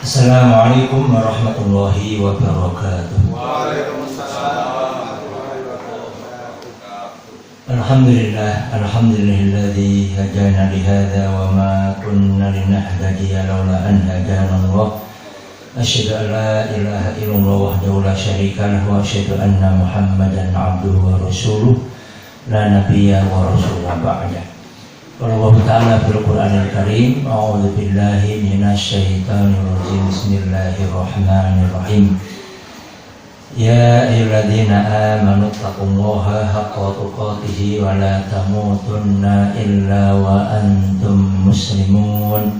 Assalamualaikum warahmatullahi wabarakatuh. Waalaikumsalam. Alhamdulillahilladzi hadana lihadza wa ma kunna linahtadiya laula an hadana Allah. Asyhadu an la ilaha illallah wahdahu la syarika lahu wa asyhadu anna Muhammadan abduhu wa rasuluh la nabiyya wa rasula ba'da. Allah Ta'ala bil Qur'anil Karim, a'udzu billahi minasy syaithanir rajim. Bismillahirrahmanirrahim. Ya ayyuhalladzina amanu taqullaha haqqa tuqatih wa la tamutunna illa wa antum muslimun.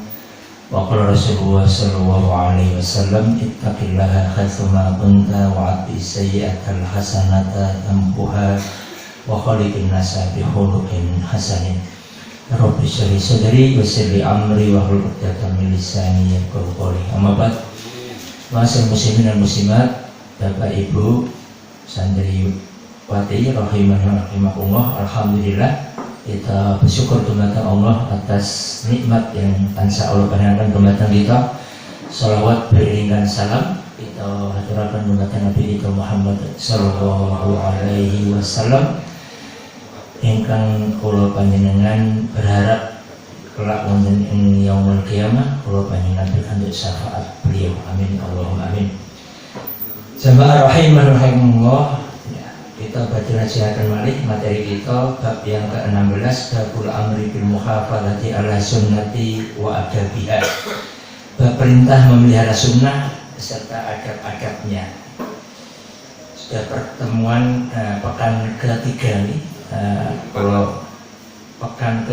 Wa qala Rasulullah sallallahu alaihi wasallam, ittaqillaha haitsu ma kunta wa atbi sayyi'atal hasanata tampuha wa khaliqin nasa bi khuluqin hasanin. Rabbi syrah sadri wa yassir li amri wa hlul 'uqdatam min lisani yafqahu qawli. Amma ba'd. Ma'asyiral muslimin dan muslimat, Bapak Ibu santriwati rahimakumullah, alhamdulillah kita bersyukur kepada Allah atas nikmat yang tansah Allah panjangkan kepada kita. Salawat beriringan salam kita haturkan kepada Nabi kita Muhammad sallallahu alaihi wasallam. Ingkang kula panjenengan berharap kelak wonten ing yaumul qiyamah kula panjenengan pikantuk syafaat beliau. Amin Allahumma amin. Jamaah rahimanullah, ya, kita baca nasihatkan malih materi kita bab yang ke-16, babul amri bil muhafadzati ala sunnati wa adabiha. Bab perintah memelihara sunnah beserta adab-adabnya. Sudah pertemuan pekan ketiga nih. Kalau pekan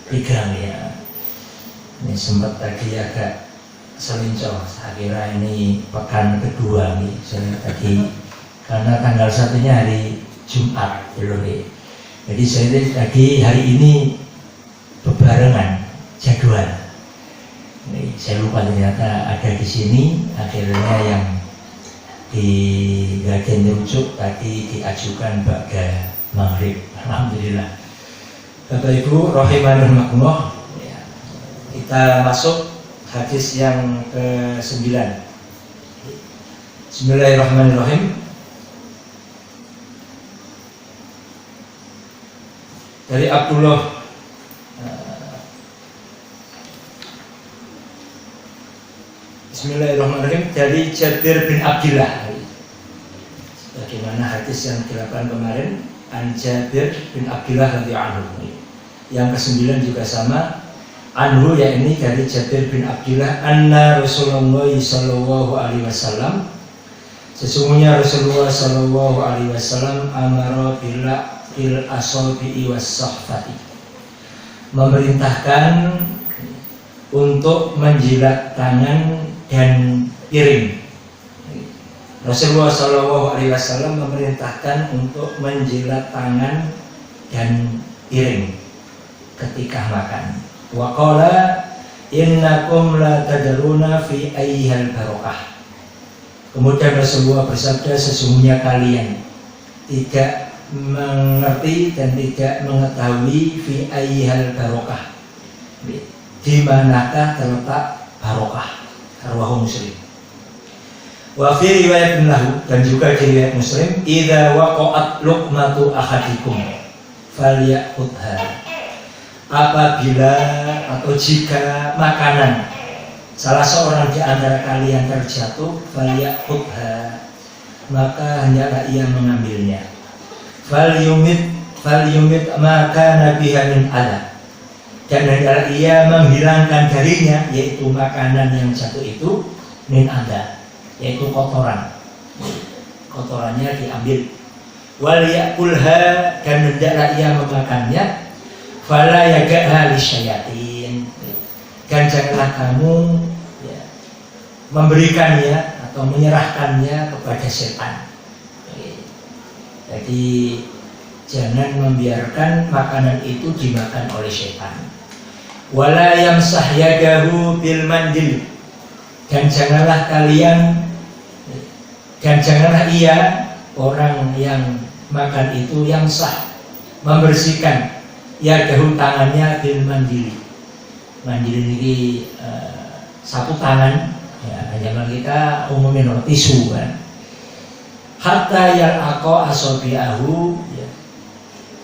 ketiga ya, ini sempat tadi agak selincah. Saya kira ini pekan kedua nih. Saya tadi karena tanggal 1-nya hari Jumat dulu nih. Jadi saya tadi hari ini bebarengan jadwal. Ini saya lupa ternyata ada di sini. Akhirnya yang di bagian rujuk tadi diajukan pada maghrib. Alhamdulillah. Bapak Ibu rahimanullah, ya, kita masuk hadis yang ke-9. Bismillahirrahmanirrahim. Dari Abdullah Bismillahirrahmanirrahim, dari Jabir bin Abdillah. Bagaimana hadis yang dilakukan kemarin, an Jabir bin Abdillah radhiyallahu anhu. Yang ke-9 juga sama, anhu, yakni dari Jabir bin Abdillah, anna Rasulullah sallallahu alaihi wasallam, sesungguhnya Rasulullah sallallahu alaihi wasallam amara bil asabi'i was sahfati, memerintahkan untuk menjilat tangan dan piring. Rasulullah Shallallahu Alaihi Wasallam memerintahkan untuk menjilat tangan dan piring ketika makan. Wa qala innakum la tadruna fi ayyihal barokah. Kemudian Rasulullah bersabda, sesungguhnya kalian tidak mengerti dan tidak mengetahui fi ayyihal barokah, di manakah terletak barokah. Rawahu Muslim. Wa fi riwayatin lahu, dan juga di riwayat Muslim, idza waqa'at luqmatu ahadikum falyaqutha, apabila atau jika makanan salah seorang di antara kalian terjatuh, falyaqutha, maka hendaklah ia mengambilnya. Falyumit maka nabiha min adab, dan hendaklah ia menghilangkan darinya, yaitu makanan yang jatuh itu, min ada, yaitu kotoran. Kotorannya diambil. Wal yakulha, dan hendaklah ia memakannya. Fala yaga'ha lisyayatin, dan janganlah kamu memberikannya atau menyerahkannya kepada setan. Jadi jangan membiarkan makanan itu dimakan oleh setan. Wala yamsah yadahu bil mandil, dan janganlah ia, orang yang makan itu, yang sah membersihkan yadahu, tangannya bil mandil. Mandil ini sapu tangan, ya zaman kita umumnya tisu kan. Hatta yal'aqa asabi'ahu, ya,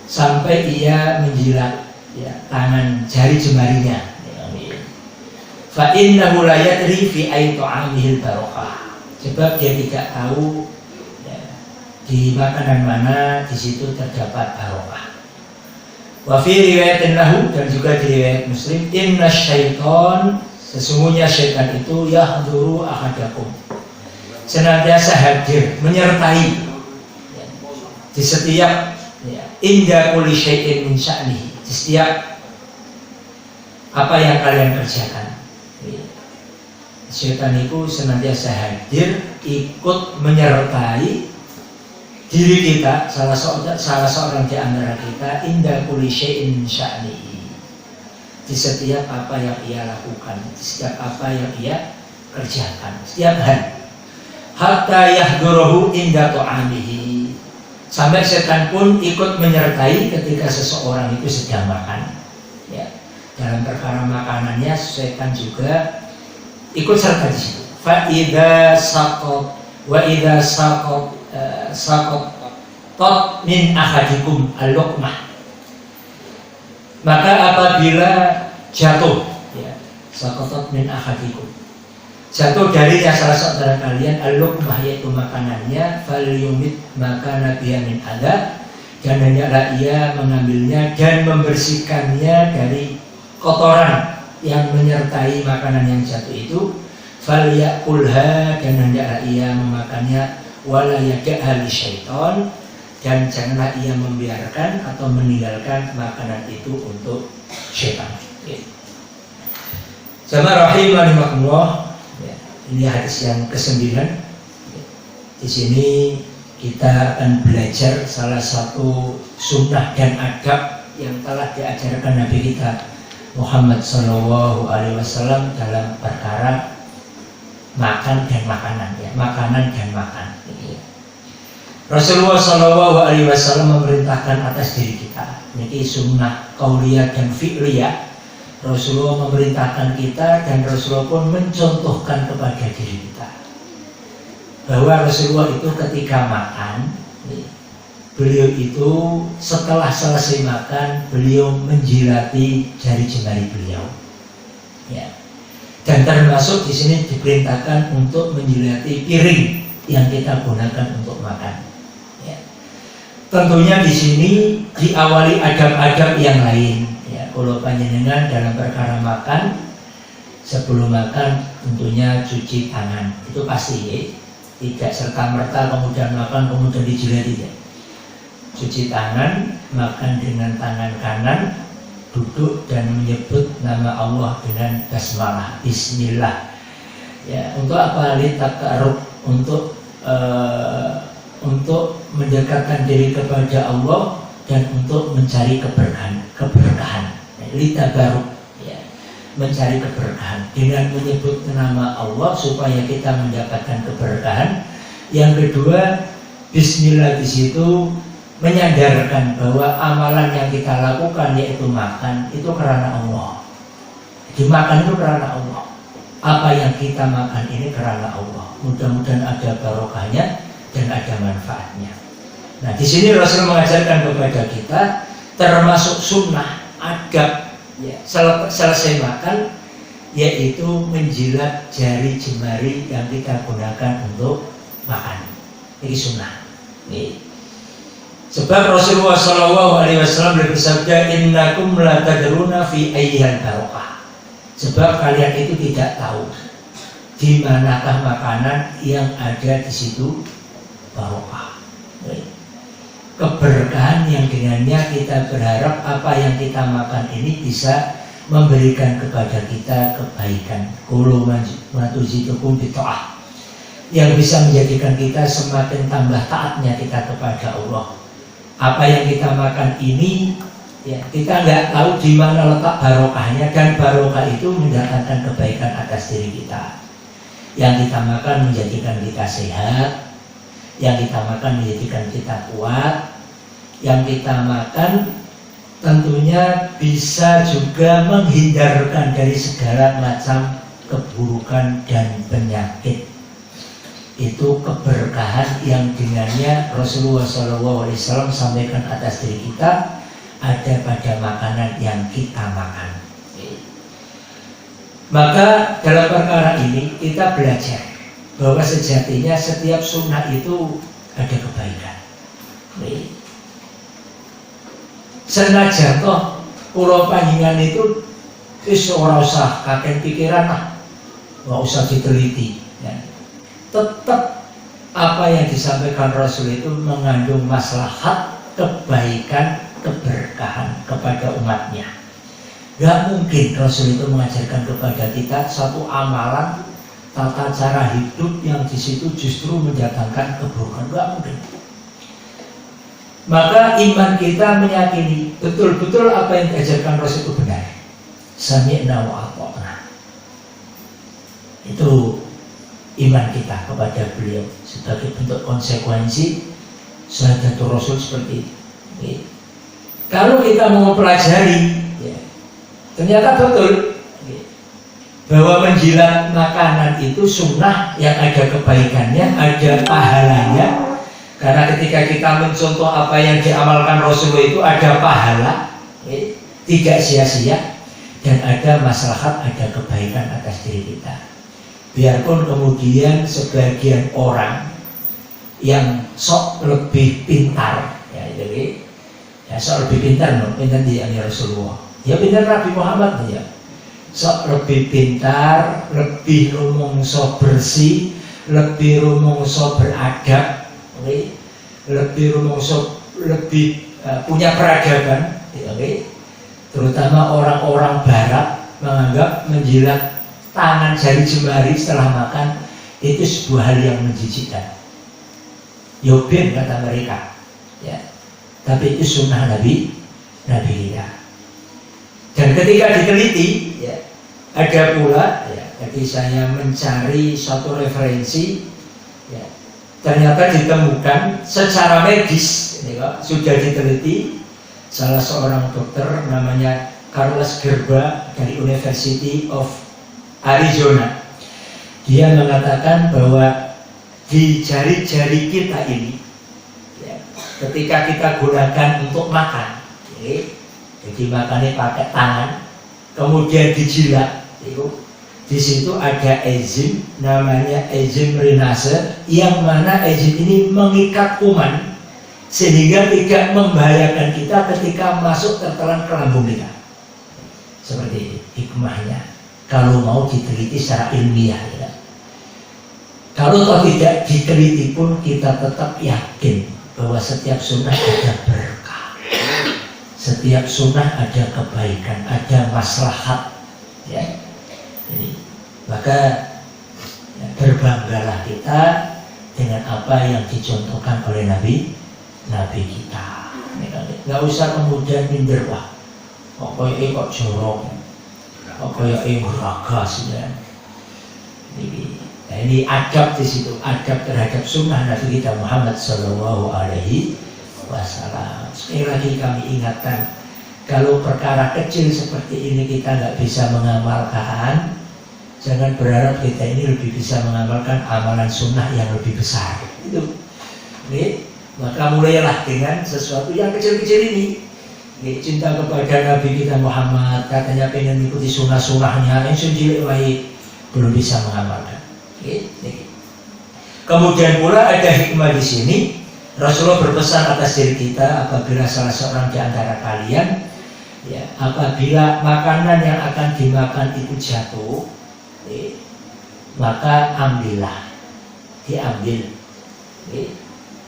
sampai ia menjilat, ya, tangan jari jemarinya. Ya, fa innahu la yadri fi ayyi ta'amihil barokah. Sebab dia tidak tahu, ya, di makanan mana di situ terdapat barokah. Wa fi riwayatin lahu, dan juga di riwayat Muslim, inna syaiton, sesungguhnya syaitan itu yahduru ahadakum, senantiasa hadir, menyertai, ya, di setiap, ya, inda kulli syai'in min sya'nihi, di setiap apa yang kalian kerjakan. Ya. Syaitan itu senantiasa hadir, ikut menyertai diri kita, salah seorang di antara kita, inda kulli syai'in min sya'nihi, di setiap apa yang ia lakukan, di setiap apa yang ia kerjakan, setiap hari. Hatta yahduruhu inda ta'amihi, sampai setan pun ikut menyertai ketika seseorang itu sedang makan, ya. Dalam perkara makanannya setan juga ikut serta di situ. Fa idza saqat wa idza saqat min ahadikum al-luqmah, maka apabila jatuh, ya, saqatat min ahadikum, jatuh darinya salah seorang kalian al-luqmah, yaitu makanannya, falyumit, maka nabiya min adab, dan hendaklah ia mengambilnya dan membersihkannya dari kotoran yang menyertai makanan yang jatuh itu, falyakulha, dan hendaklah ia memakannya, wala yada'ha li syaiton, dan janganlah ia membiarkan atau meninggalkan makanan itu untuk syaitan. Jamaah rahimakumullah, ya, ini hadis yang ke-9. Di sini kita akan belajar salah satu sunnah dan adab yang telah diajarkan Nabi kita Muhammad SAW dalam perkara makan dan makanan, ya, makanan dan makan. Rasulullah SAW memerintahkan atas diri kita, ini sunnah qauliyah dan fi'liyah. Rasulullah memerintahkan kita dan Rasulullah pun mencontohkan kepada diri kita bahwa Rasulullah itu ketika makan, beliau itu setelah selesai makan, beliau menjilati jari jemari beliau, ya. Dan termasuk di sini diperintahkan untuk menjilati piring yang kita gunakan untuk makan. Tentunya di sini diawali adab-adab yang lain, ya. Kalau panjenengan dalam perkara makan, sebelum makan tentunya cuci tangan, itu pasti, ya. Tidak serta-merta kemudian makan kemudian dijilati, ya. Cuci tangan, makan dengan tangan kanan, duduk dan menyebut nama Allah dengan basmalah, bismillah, ya. Untuk apa? Litaqarrub, untuk mendekatkan diri kepada Allah dan untuk mencari keberkahan, litabaruk, ya, mencari keberkahan dengan menyebut nama Allah supaya kita mendapatkan keberkahan. Yang kedua, bismillah di situ menyadarkan bahwa amalan yang kita lakukan yaitu makan itu karena Allah. Dimakan itu karena Allah. Apa yang kita makan ini karena Allah. Mudah-mudahan ada barokahnya dan ada manfaatnya. Nah, di sini Rasul mengajarkan kepada kita termasuk sunnah adab, ya, selesai makan yaitu menjilat jari jemari yang kita gunakan untuk makan. Ini sunnah. Ini. Sebab Rasulullah SAW bersabda, innakum la tadruna fi ayyihal barokah. Sebab kalian itu tidak tahu di manakah makanan yang ada di situ barokah, keberkahan yang dengannya kita berharap apa yang kita makan ini bisa memberikan kepada kita kebaikan, qulu matuzidukum bita'ah, yang bisa menjadikan kita semakin tambah taatnya kita kepada Allah. Apa yang kita makan ini, ya, kita nggak tahu di mana letak barokahnya, dan barokah itu mendatangkan kebaikan atas diri kita. Yang kita makan menjadikan kita sehat, yang kita makan menjadikan kita kuat, yang kita makan tentunya bisa juga menghindarkan dari segala macam keburukan dan penyakit. Itu keberkahan yang dengannya Rasulullah SAW sampaikan atas diri kita ada pada makanan yang kita makan. Maka dalam perkara ini kita belajar bahwa sejatinya setiap sunnah itu ada kebaikan. Senajan toh pulau panjingan itu ora usah kakek pikiran lah, nggak usah diteliti. Ya. Tetap apa yang disampaikan Rasul itu mengandung maslahat, kebaikan, keberkahan kepada umatnya. Gak mungkin Rasul itu mengajarkan kepada kita satu amalan tata cara hidup yang di situ justru mendatangkan keburukan. Gak mungkin. Maka iman kita meyakini betul-betul apa yang diajarkan Rasul itu benar. Sami'na wa ata'na. Itu iman kita kepada beliau sebagai bentuk konsekuensi syahadatul Rasul seperti ini. Kalau kita mau mempelajari, ya, ternyata betul bahwa menjilat makanan itu sunnah yang ada kebaikannya, ada pahalanya. Karena ketika kita mencontoh apa yang diamalkan Rasulullah itu ada pahala, tidak sia-sia, dan ada maslahat, ada kebaikan atas diri kita. Biarpun kemudian sebagian orang yang sok lebih pintar, ya, jadi ya, sok lebih pintar, pintar dia Rasulullah. Ya pintar Nabi Muhammad ya. Sok lebih pintar, lebih rumongso bersih, lebih rumongso beradab, lebih rumongso lebih punya peradaban, terutama orang-orang Barat menganggap menjilat tangan jari jemari setelah makan itu sebuah hal yang menjijikkan. Yobin kata mereka, ya. Tapi itu sunnah Nabi kita. Dan ketika diteliti, ya, ada pula, ya, jadi saya mencari suatu referensi, ya, ternyata ditemukan secara medis, ini kok, sudah diteliti salah seorang dokter namanya Carlos Gerba dari University of Arizona. Dia mengatakan bahwa di jari-jari kita ini, ya, ketika kita gunakan untuk makan, jadi makannya pakai tangan, kemudian dijilat, di situ ada enzim namanya enzim rinase, yang mana enzim ini mengikat kuman sehingga tidak membahayakan kita ketika masuk tertelan ke lambung kita. Seperti hikmahnya kalau mau diteliti secara ilmiah, ya. Kalau toh tidak diteliti pun kita tetap yakin bahwa setiap sunnah ada berkah, setiap sunnah ada kebaikan, ada maslahat, ya. Jadi, maka ya, berbanggalah kita dengan apa yang dicontohkan oleh Nabi kita. Nggak usah kemudian minder, wah, kok kok jorok, kok ragas, ya. Nah, ini adab di situ, adab terhadap sunnah Nabi kita Muhammad Sallallahu Alaihi Wasallam. Sekali lagi kami ingatkan, kalau perkara kecil seperti ini kita nggak bisa mengamalkan, jangan berharap kita ini lebih bisa mengamalkan amalan sunnah yang lebih besar. Itu, maka mulailah dengan sesuatu yang kecil-kecil ini. Cinta kepada Nabi kita Muhammad, katanya pengen mengikuti sunnah-sunnahnya, yang sendiri belum bisa mengamalkan. Kemudian pula ada hikmah di sini. Rasulullah berpesan atas diri kita, apabila salah seorang di antara kalian, ya, apabila makanan yang akan dimakan itu jatuh, maka ambillah, diambil.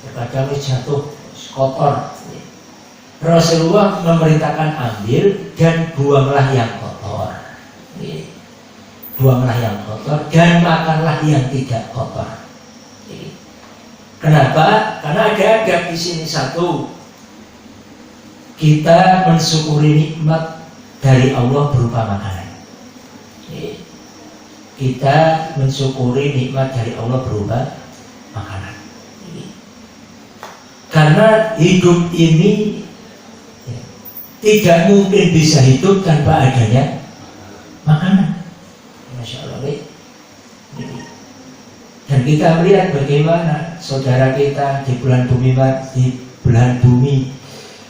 Terkadang jatuh kotor. Rasulullah memerintahkan ambil dan buanglah yang kotor. Buanglah yang kotor dan makanlah yang tidak kotor. Kenapa? Karena ada adab di sini. Satu, kita mensyukuri nikmat dari Allah berupa makanan. Kita mensyukuri nikmat dari Allah berupa makanan. Karena hidup ini tidak mungkin bisa hidup tanpa adanya makanan. Masya Allah. Dan kita melihat bagaimana saudara kita di belahan bumi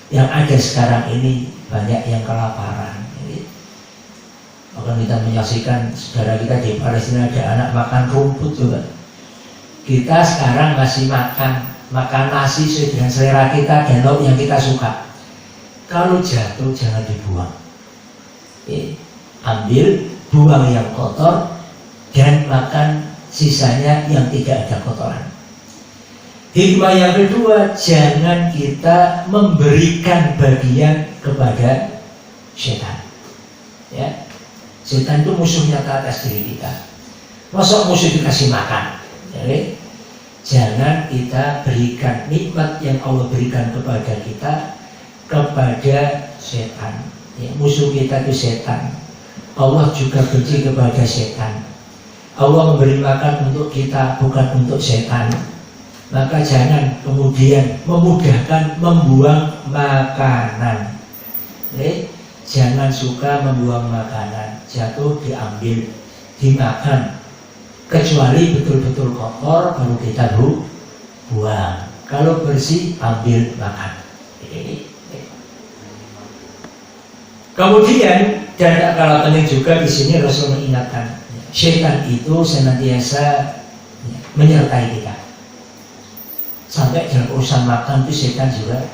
yang ada sekarang ini banyak yang kelaparan. Bahkan kita menyaksikan saudara kita di Palestina ada anak makan rumput juga. Kita sekarang masih makan nasi sesuai dengan selera kita dan lauk yang kita suka. Kalau jatuh jangan dibuang. Ambil, buang yang kotor dan makan sisanya yang tidak ada kotoran. Hikmah yang kedua, jangan kita memberikan bagian kepada setan. Ya, setan itu musuh nyata atas diri kita. Masa musuh dikasih makan? Jadi, jangan kita berikan nikmat yang Allah berikan kepada kita kepada setan. Ya, musuh kita itu setan. Allah juga benci kepada setan. Allah memberi makan untuk kita, bukan untuk setan. Maka jangan kemudian memudahkan membuang makanan. Jangan suka membuang makanan, jatuh diambil, dimakan. Kecuali betul-betul kotor baru kita buang. Kalau bersih ambil makan. Kemudian dan tak kalah penting juga di sini Rasul mengingatkan, setan itu senantiasa menyertai kita. Sampai dalam urusan makan itu setan juga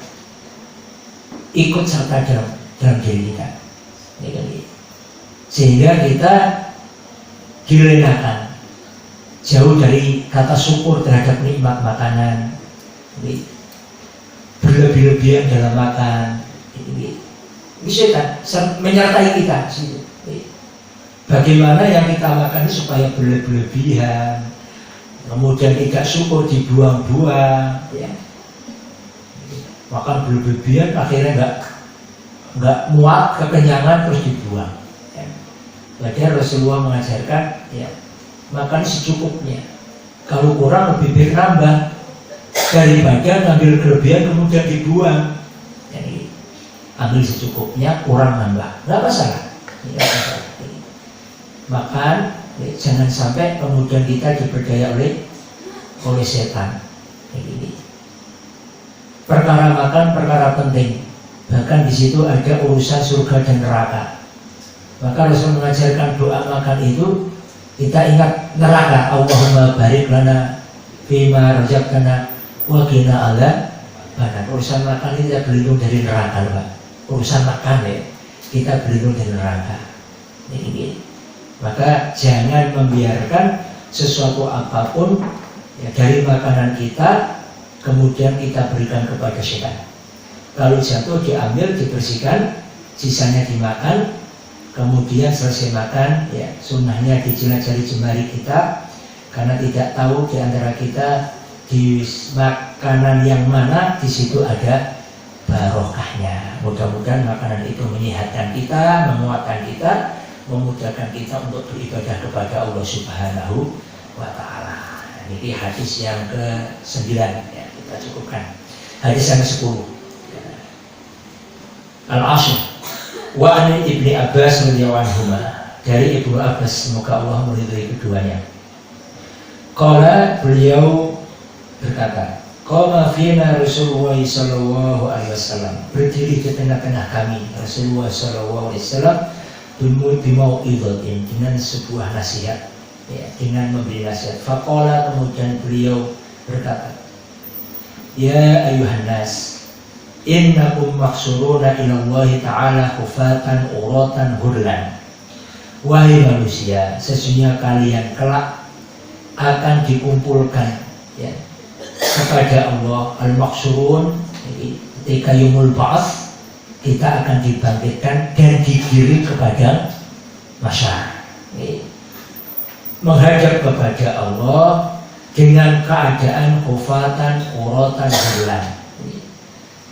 ikut serta dalam diri kita. Sehingga kita dilenakan jauh dari kata syukur terhadap nikmat makanan, berlebih-lebihan dalam makan. Ini setan menyertai kita. Bagaimana yang kita makan ini supaya berlebihan, kemudian tidak syukur dibuang-buang, ya. Makan berlebihan akhirnya nggak muat, kekenyangan terus dibuang. Ya. Jadi Rasulullah mengajarkan, ya, makan secukupnya. Kalau kurang lebih baik nambah daripada ngambil kelebihan kemudian dibuang. Jadi ambil secukupnya, kurang nambah, nggak masalah. Makan, ya, jangan sampai kemudian kita diperdaya oleh setan. Ini perkara makan perkara penting. Bahkan di situ ada urusan surga dan neraka. Maka Rasul mengajarkan doa makan itu kita ingat neraka. Allahumma barik lana fima razaqtana wa qina adzabannar. Urusan makan ini kita berlindung dari neraka, Pak. Urusan makan, ya, kita berlindung dari neraka. Ini. Maka jangan membiarkan sesuatu apapun, ya, dari makanan kita kemudian kita berikan kepada setan. Kalau jatuh diambil, dibersihkan, sisanya dimakan, kemudian selesai makan, ya, sunnahnya dijilat jari jemari kita, karena tidak tahu di antara kita di makanan yang mana di situ ada barokahnya. Mudah-mudahan makanan itu menyehatkan kita, menguatkan kita, memudahkan kita untuk beribadah kepada Allah Subhanahu wa Ta'ala. Ini hadis yang ke-9, ya, kita cukupkan. Hadis yang ke-10. Al-Ashr wa an Ibni Abbas radhiyallahu anhu, dari Ibnu Abbas, semoga Allah meridhai keduanya. Qala, beliau berkata, qama fina Rasulullah sallallahu alaihi wasallam, berdiri di tengah-tengah kami Rasulullah sallallahu alaihi wasallam bimau'idatin, dengan sebuah nasihat, ya, dengan memberi nasihat. Faqala, kemudian beliau berkata, ya ayuhan nas, innakum mahsuruna ilallahi ta'ala hufatan uratan hurlan. Wahai manusia, sesungguhnya kalian kelak akan dikumpulkan, ya, kepada Allah. Al-mahsurun, ketika yaumul ba'ats, kita akan dibangkitkan dan digiring kepada masyarakat, menghadap kepada Allah dengan keadaan hufatan uratan hurlan,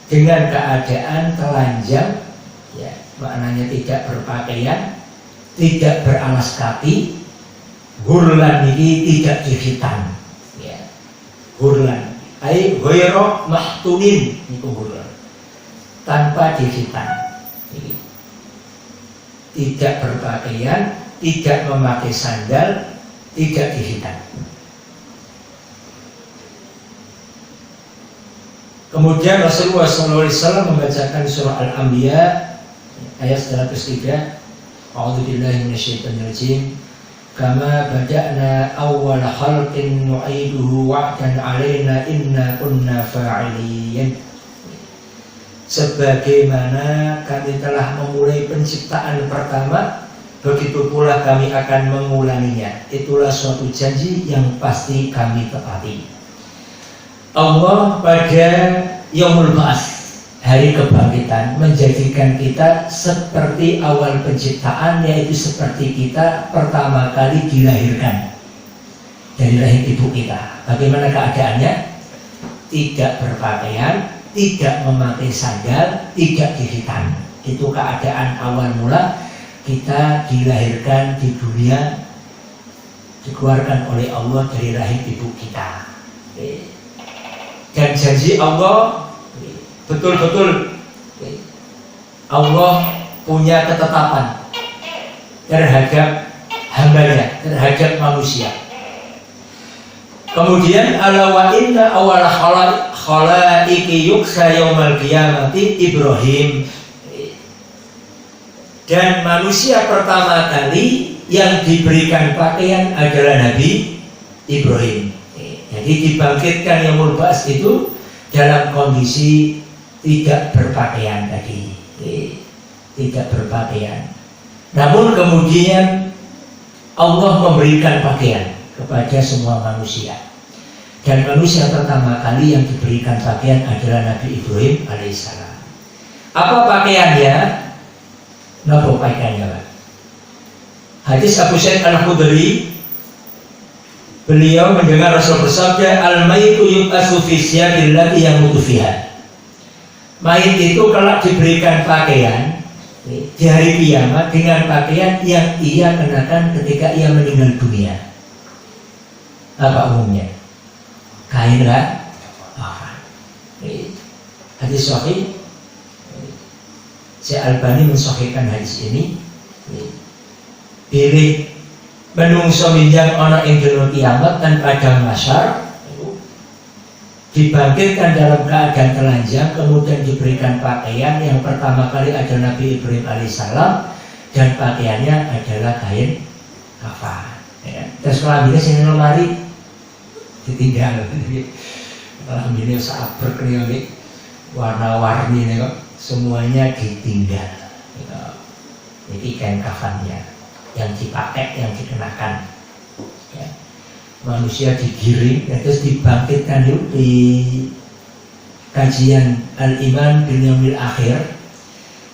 dengan keadaan telanjang, ya, maknanya tidak berpakaian, tidak beralas kaki. Hurlan ini tidak dihitan, ya. Hurlan ai ghairu mahtunin, itu hurlan, tanpa dihitan. Tidak berpakaian, tidak memakai sandal, tidak dihitan. Kemudian Rasulullah SAW membacakan surah Al-Anbiya ayat 103. A'udzubillahi minasyaitonirrajim. Kama bada'na awwala khalqin nu'iduhu wa'dan 'alaina inna kunna fa'ilin. Sebagaimana kami telah memulai penciptaan pertama, begitu pula kami akan mengulanginya. Itulah suatu janji yang pasti kami tepati. Allah pada Yaumul Ba'ats, hari kebangkitan, menjadikan kita seperti awal penciptaan, yaitu seperti kita pertama kali dilahirkan dari rahim ibu kita. Bagaimana keadaannya? Tidak berpakaian, tidak memakai sandal, tidak dihitan. Itu keadaan awal mula kita dilahirkan di dunia, dikeluarkan oleh Allah dari rahim ibu kita. Dan janji Allah betul-betul Allah punya ketetapan terhadap hambanya, terhadap manusia. Kemudian ala wa inna awal khalaiqi yuksa yaumal qiyamati Ibrahim. Dan manusia pertama kali yang diberikan pakaian adalah Nabi Ibrahim. Jadi dibangkitkan Yaumul Ba'ats itu dalam kondisi tidak berpakaian tadi, tidak berpakaian. Namun kemudian Allah memberikan pakaian kepada semua manusia. Dan manusia pertama kali yang diberikan pakaian adalah Nabi Ibrahim alaihissalam. Apa pakaiannya? Napa pakaiannya, Pak? Hadis Abu Sa'id Al-Khudri, beliau mendengar Rasul bersabda, al-mayyitu yub'atsu fi siyabil lati yamutu fiha. Mayit itu kelak diberikan pakaian di hari kiamat dengan pakaian yang ia kenakan ketika ia meninggal dunia. Apa umumnya? Kain lah. Hadis sahih. Syekh Albani mensahihkan hadis ini. Pilih menungso minjang ana ing dina kiamat dan padang mahsyar dibangkitkan dalam keadaan telanjang, kemudian diberikan pakaian. Yang pertama kali ada Nabi Ibrahim alaihissalam, dan pakaiannya adalah kain kafan. Terus kelaminnya sini lemari ditinggal. Alhamdulillah saat berkeliling warna-warni nih kok semuanya ditinggal. Jadi kain kafannya yang dipakai, yang dikenakan. Ya. Manusia digiring, terus dibangkitkan yuk di kajian Al-Iman bil Yaumil Akhir.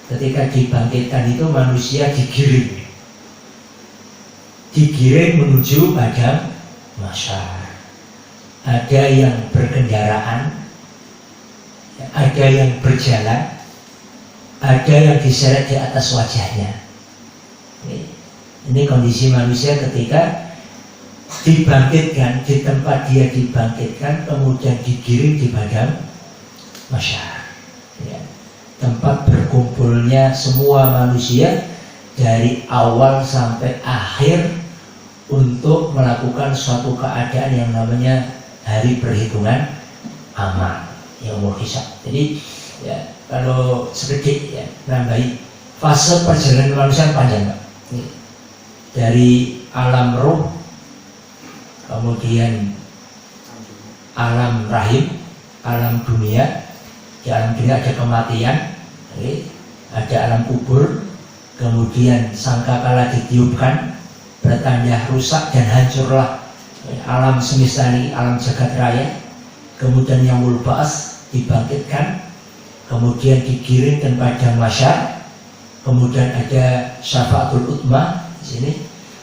Ketika dibangkitkan itu manusia digiring menuju padang mahsyar. Ada yang berkendaraan, ada yang berjalan, ada yang diseret di atas wajahnya. Ini kondisi manusia ketika dibangkitkan, di tempat dia dibangkitkan, kemudian digiring di padang mahsyar, ya, tempat berkumpulnya semua manusia dari awal sampai akhir untuk melakukan suatu keadaan yang namanya hari perhitungan amal, yaumul hisab. Jadi ya, kalau sedikit ya nambahi, fase perjalanan manusia panjang, Pak. Dari alam ruh, kemudian alam rahim, alam dunia. Di alam dunia ada kematian, ada alam kubur, kemudian sangkakala ditiupkan, bertanda rusak dan hancurlah alam semesta ini, alam jagat raya. Kemudian Yaumul Ba'ats dibangkitkan, kemudian digiring ke padang mahsyar, kemudian ada syafaatul utma. Di sini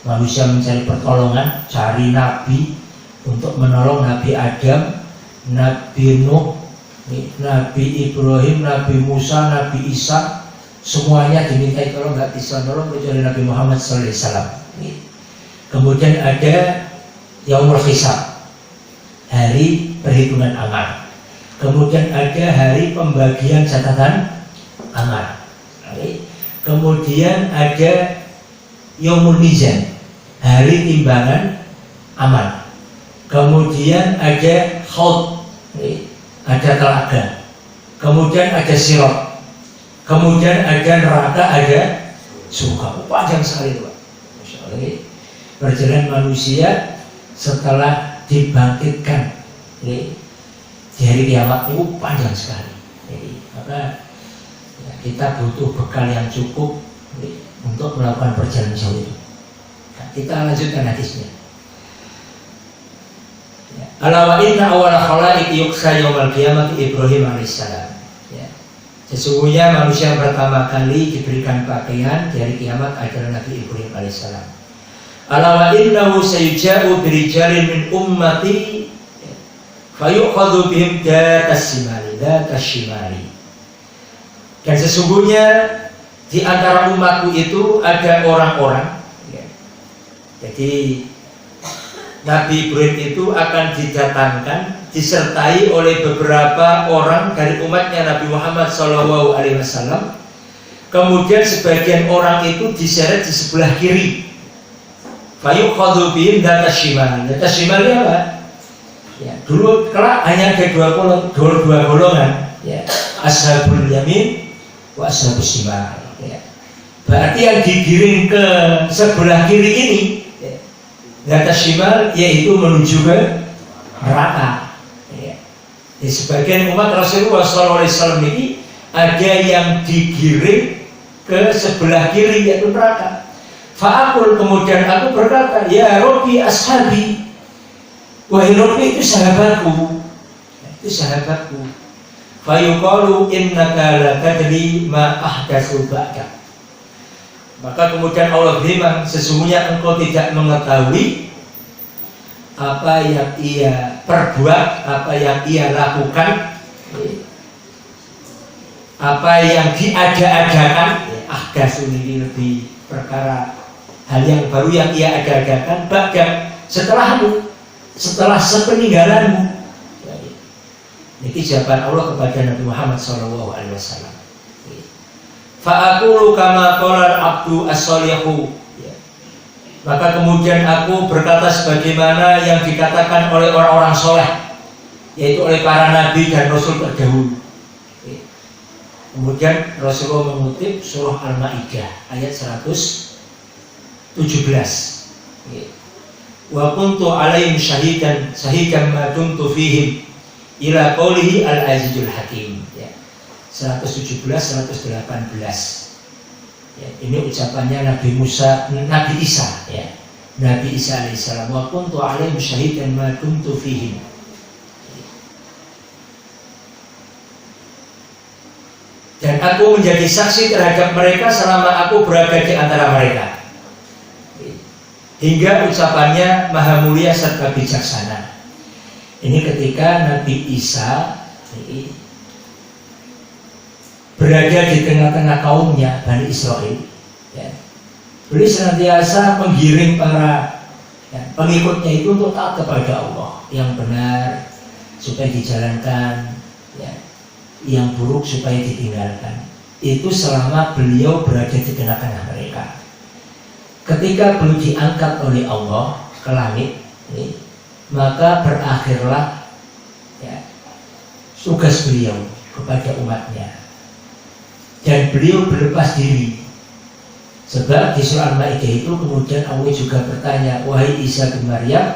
manusia mencari pertolongan, cari nabi untuk menolong Nabi Adam, Nabi Nuh, Nabi Ibrahim, Nabi Musa, Nabi Isa. Semuanya dimintai tolong, nggak bisa nolong kecuali Nabi Muhammad SAW. Kemudian ada Yaumul Hisab, hari perhitungan amal. Kemudian ada hari pembagian catatan amal. Kemudian ada Yaumul Mizan, hari timbangan amal. Kemudian ada Haud, ada telaga. kemudian ada sirat, kemudian ada neraka, ada surga. Panjang sekali itu, Pak. Masya Allah. Perjalanan manusia setelah dibangkitkan di hari kiamat itu panjang sekali. Jadi, maka ya, kita butuh bekal yang cukup untuk melakukan perjalanan jauh itu. Nah, kita lanjutkan hadisnya. Ala wa inna awwala khalaiq yuqsa yaumal qiyamati Ibrahim alaihissalam. Ya. Sesungguhnya manusia yang pertama kali diberikan pakaian dari kiamat adalah Nabi Ibrahim alaihissalam. Ala wa innahu sayuja'u birijalin min ummati fayuqadu bihim datasimali. Dan sesungguhnya di antara umatku itu ada orang-orang ya. Jadi Nabi Ibrahim itu akan didatangkan disertai oleh beberapa orang dari umatnya Nabi Muhammad SAW. Kemudian sebagian orang itu diseret di sebelah kiri. Fayuqadu bihim datasyimal. Datasyimal apa? Ya, dulu kelak hanya ada dua golongan, ya. Ashabul yamin wa ashabus shimal. Ya. Berarti yang digiring ke sebelah kiri ini, ya, datasyimal, yaitu menuju ke neraka. Ya. Di sebagian umat Rasulullah SAW ini ada yang digiring ke sebelah kiri, yaitu neraka. Fa'akul, kemudian aku berkata, ya Rabbi ashabi, wahai Rabbi itu sahabatku, itu sahabatku. Fayuqalu innaka la tadri ma ahdatsu ba'dak. Maka kemudian Allah berfirman, sesungguhnya engkau tidak mengetahui apa yang ia perbuat, apa yang ia lakukan, apa yang diada-adakan. Ahdatsu ini lebih perkara hal yang baru yang ia ada-adakan bahkan setelahmu, setelah sepeninggalanmu. Ini jawaban Allah kepada Nabi Muhammad SAW. Fa'akulu kama qala abdu as-solihu. Maka kemudian aku berkata sebagaimana yang dikatakan oleh orang-orang soleh, yaitu oleh para nabi dan rasul terdahulu. Kemudian Rasulullah mengutip surah Al-Maidah ayat 117. Wa kuntu alaihim syahidan ma dumtu fihim ila qoulihi al-azizul hakim. 117 118. Ya, ini ucapannya Nabi Isa, ya. Nabi Isa alaihissalam, wa kuntu alaihim syahidan ma dumtu fihim. Dan aku menjadi saksi terhadap mereka selama aku berada di antara mereka. Hingga ucapannya maha mulia serta bijaksana. Ini ketika Nabi Isa berada di tengah-tengah kaumnya Bani Israel, ya. Beliau senantiasa menggiring para pengikutnya itu untuk taat kepada Allah yang benar supaya dijalankan, ya, yang buruk supaya ditinggalkan. Itu selama beliau berada di tengah-tengah mereka. Ketika beliau diangkat oleh Allah ke langit, maka berakhirlah, ya, tugas beliau kepada umatnya. Dan beliau berlepas diri. Sebab di surah Al-Maidah itu kemudian Allah juga bertanya, wahai Isa bin Maryam,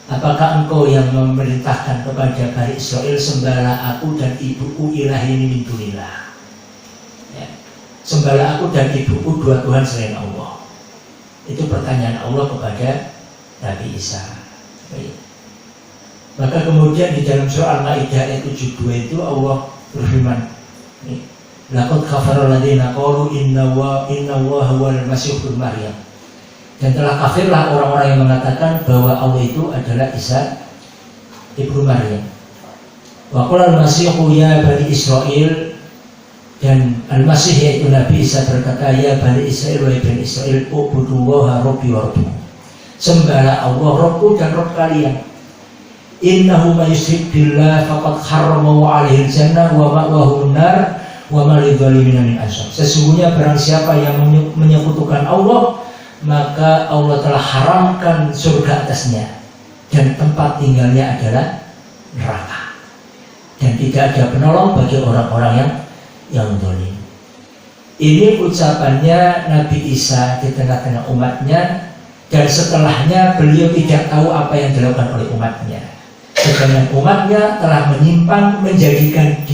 apakah engkau yang memerintahkan kepada Bani Israel sembahlah aku dan ibuku ilahin min dunillah, ya. Sembahlah aku dan ibuku dua Tuhan selain Allah. Itu pertanyaan Allah kepada Nabi Isa. Baik. Maka kemudian di dalam surah Al-Maidah ayat 72 itu Allah berfirman, laqad kafara alladziina qalu inna Allaha huwal masih ibnu Maryam. Dan telah kafirlah orang-orang yang mengatakan bahwa Allah itu adalah Isa ibnu Maryam. Wa qala al-Masihu ya Bani Israel, dan Al-Masih yaitu Nabi Isa berkata, ya Bani Israel, wahai Bani Israel, ubudullaha rabbi wa rabbukum, sembahlah Allah Rabbku dan Rabb kalian. Innahu may yusyrik billah faqad harrama 'alaihi al-jannah wa ma'wahu an-nar wa ma lidh-dhalimin min ansar. Sesungguhnya barang siapa yang menyekutukan Allah, maka Allah telah haramkan surga atasnya dan tempat tinggalnya adalah neraka. dan tidak ada penolong bagi orang-orang yang zalim. Ini ucapannya Nabi Isa di tengah-tengah umatnya, dan setelahnya beliau tidak tahu apa yang dilakukan oleh umatnya. Sedangkan umatnya telah menyimpang, menjadikan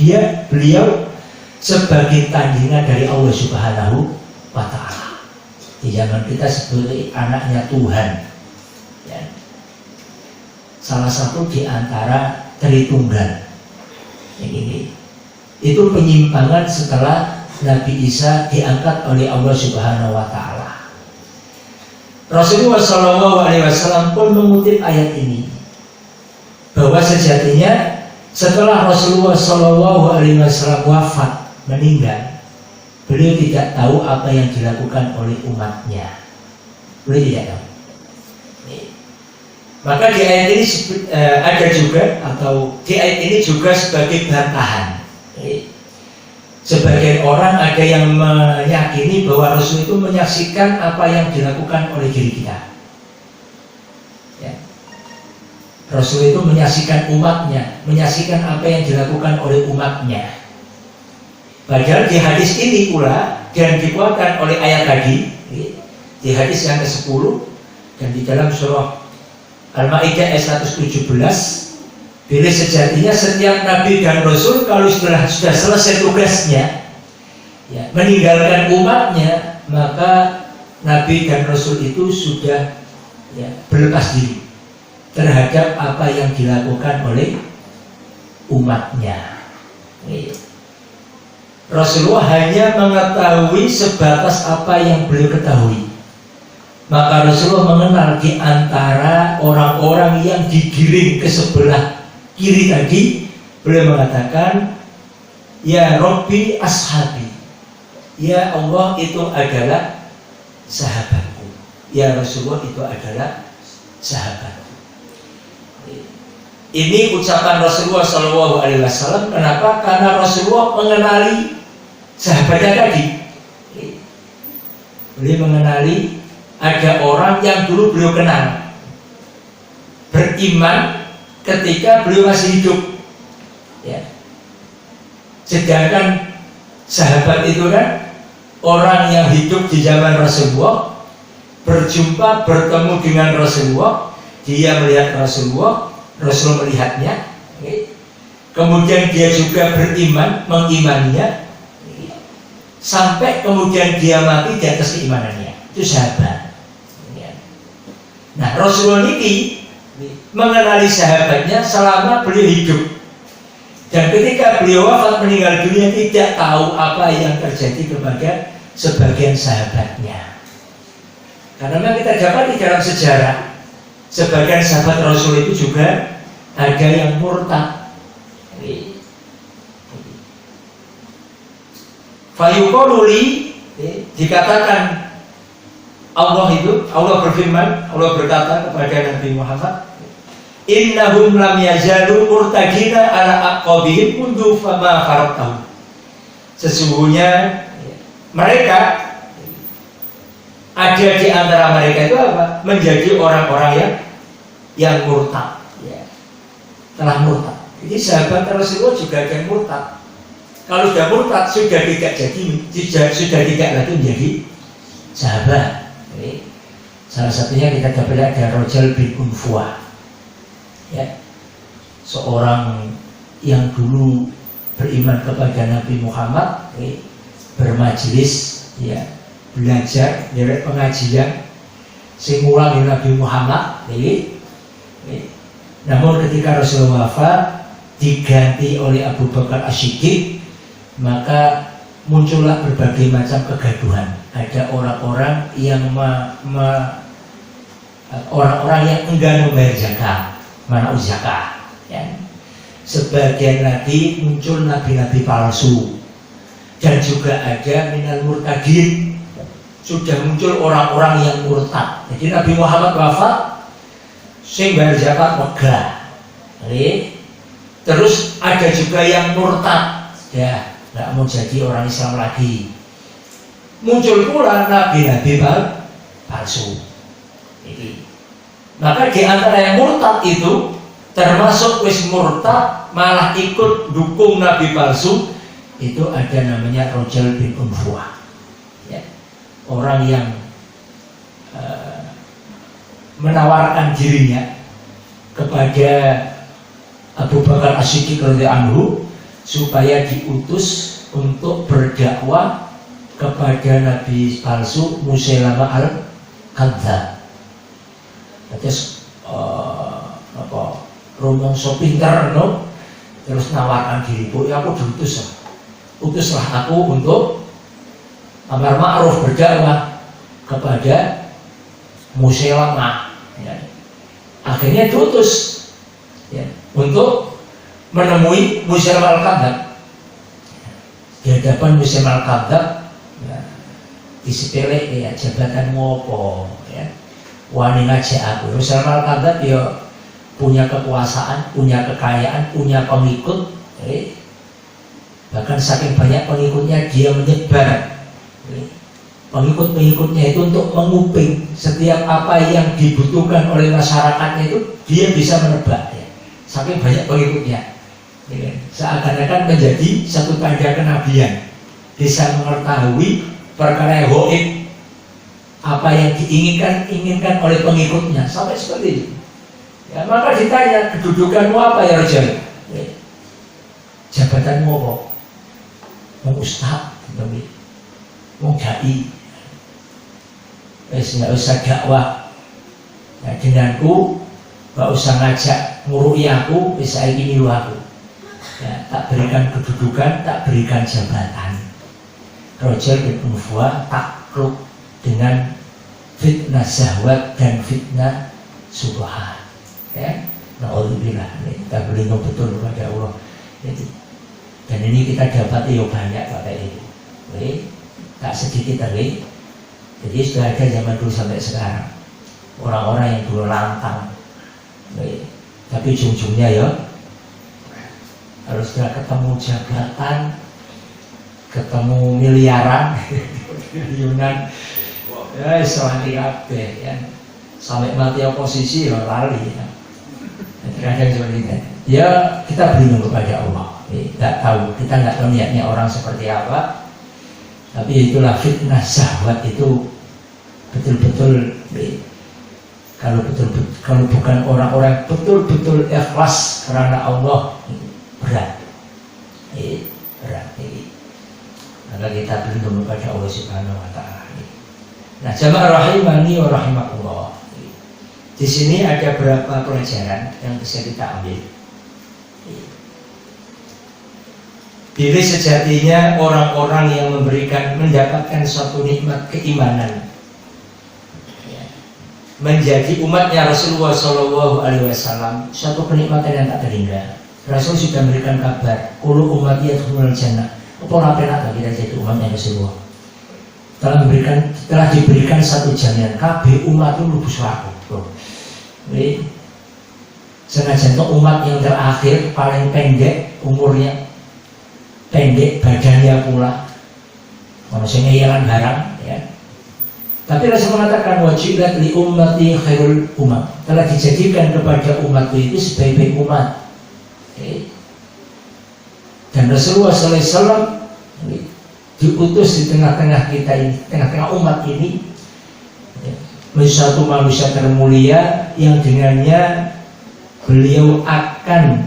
beliau sebagai tandingan dari Allah Subhanahu wa Ta'ala. Di zaman kita sebagai anaknya Tuhan, ya. Salah satu di antara Tritunggal yang ini. Itu penyimpangan setelah Nabi Isa diangkat oleh Allah Subhanahu wa Ta'ala. Rasulullah SAW pun mengutip ayat ini, bahwa sejatinya setelah Rasulullah SAW wafat, meninggal, beliau tidak tahu apa yang dilakukan oleh umatnya. Beliau tidak tahu. Maka di ayat ini ada juga, atau di ayat ini juga sebagai bantahan. Sebagian orang ada yang meyakini bahwa Rasul itu menyaksikan apa yang dilakukan oleh diri kita. Ya. Rasul itu menyaksikan umatnya, menyaksikan apa yang dilakukan oleh umatnya. Padahal di hadis ini pula, dan dikuatkan oleh ayat tadi, di hadis yang ke-10 dan di dalam surah Al-Ma'idah ayat 117, bila sejatinya setiap Nabi dan Rasul kalau sudah selesai tugasnya, ya, meninggalkan umatnya, maka Nabi dan Rasul itu sudah, ya, berlepas diri terhadap apa yang dilakukan oleh umatnya. Rasulullah hanya mengetahui sebatas apa yang beliau ketahui. Maka Rasulullah mengenal di antara orang-orang yang digiring ke sebelah kiri tadi, beliau mengatakan, ya Rabbi ashabi, ya Allah itu adalah sahabatku, ya Rasulullah itu adalah sahabatku. Ini ucapan Rasulullah SAW. Kenapa? Karena Rasulullah mengenali sahabatnya tadi. Beliau mengenali ada orang yang dulu beliau kenal, beriman ketika beliau masih hidup, ya. Sedangkan sahabat itu kan orang yang hidup di zaman Rasulullah, berjumpa, bertemu dengan Rasulullah, dia melihat Rasulullah, Rasul melihatnya, okay. Kemudian dia juga beriman, mengimaninya, okay. Sampai kemudian dia mati di atas keimanannya. Itu sahabat. Nah, Rasulullah ini mengenali sahabatnya selama beliau hidup, dan ketika beliau wafat meninggal dunia tidak tahu apa yang terjadi kepada sebagian sahabatnya. Karena memang kita dapat di dalam sejarah sebagian sahabat Rasul itu juga ada yang murtad. Fayuqululi, dikatakan Allah berfirman, Allah berkata kepada Nabi Muhammad, innahum lam yazalu murtadina ala aqabihim mundu fama faraqtahu. Sesungguhnya mereka ada di antara mereka itu apa? Menjadi orang-orang yang murtad, ya. Telah murtad. Jadi sahabat Rasulullah juga ada yang murtad. Kalau sudah murtad sudah tidak lagi menjadi sahabat. Jadi, salah satunya kita dapat ada Rajal bin Unfuah, ya, seorang yang dulu beriman kepada Nabi Muhammad, bermajelis, ya, belajar dari pengajian singulang Nabi Muhammad, namun ketika Rasulullah wafat diganti oleh Abu Bakar As-Siddiq, maka muncullah berbagai macam kegaduhan. Ada orang-orang yang orang-orang yang enggan membayar zakat, mana'u zakat, ya. Sebagian lagi muncul nabi-nabi palsu, dan juga ada minal murtadin, sudah muncul orang-orang yang murtad. Jadi Nabi Muhammad wafat, sing bayar zakat megah. Terus ada juga yang murtad, ya, nggak mau jadi orang Islam lagi. Muncul pula nabi-nabi palsu. Maka di antara yang murtad itu termasuk wis murtad malah ikut dukung nabi palsu, itu ada namanya Rojal bin Unfuah, ya. Orang yang menawarkan dirinya kepada Abu Bakar As-Siddiq radhiyallahu anhu supaya diutus untuk berdakwah kepada nabi palsu Musailamah al-Kadzdzab. Terus rumongso pinter no, terus nawarkan diri, bu, ya aku diutus, utuslah aku untuk amar ma'ruf berdakwah kepada Musailamah, ya. Akhirnya diutus, ya, untuk menemui Musailamah al-Kadzdzab. Di hadapan Musailamah al-Kadzdzab, ya, disepele ya, jabatan ngopo, ya, wani ngajak aku. Musailamah al-Kadzdzab ya punya kekuasaan, punya kekayaan, punya pengikut, bahkan saking banyak pengikutnya dia menyebar pengikut-pengikutnya itu untuk menguping setiap apa yang dibutuhkan oleh masyarakatnya, itu dia bisa menebak, ya. Saking banyak pengikutnya, ya. Seakan-akan menjadi satu tanda kenabian, bisa mengetahui perkara yang gaib, apa yang diinginkan oleh pengikutnya, sampai seperti itu. Ya, maka ditanya, kedudukanmu apa ya Rojal? Ya. Jabatanmu apa? Mau ustaz, mau dai, nggak usah dakwah, ya, denganku nggak usah ngajak ngurui aku, bisa ini aku, ya, tak berikan kedudukan, tak berikan jabatan. Rojal bin Unfuah takluk dengan fitnah syahwat dan fitnah subhat, ya. Na'udzubillah, kita berlindung betul kepada Allah. Jadi, dan ini kita dapat banyak Bapak Ibu, tak sedikit lagi. Jadi sudah ada zaman dulu sampai sekarang orang-orang yang dulu lantang, tapi ujung-ujungnya ya harus sudah ketemu jabatan, ketemu miliaran, triliunan, ya selanti kabeh, ya. Sampai mati oposisi ya lali, ya. Kadang seperti itu. Ya kita berlindung kepada Allah. Tidak tahu, kita nggak tahu niatnya orang seperti apa. Tapi itulah fitnah syahwat itu betul-betul, kalau bukan orang-orang betul-betul ikhlas karena Allah, berat, berat. Maka kita berlindung kepada Allah Subhanahu Wa Taala. Nah, jamaah rahimani wa rahimakumullah. Di sini ada beberapa pelajaran yang bisa kita ambil. Bila sejatinya orang-orang yang mendapatkan suatu nikmat keimanan, ya, menjadi umatnya Rasulullah SAW, suatu kenikmatan yang tak terhingga. Rasul sudah memberikan kabar, kullu ummati yadkhulul jannah. Apa penak kita jadi umatnya Rasulullah? Telah diberikan satu jaminan, kabeh umat itu mlebu swarga. Jadi senajan umat yang terakhir paling pendek umurnya, pendek badannya pula, manusia ngeyalan barang, ya. Tapi Rasul mengatakan wajibat li ummati khairul umat, telah dijadikan kepada umatku itu sebaik-baik umat. Dan Rasulullah SAW diutus di tengah-tengah kita ini, tengah-tengah umat ini, menjadi satu manusia termulia yang dengannya beliau akan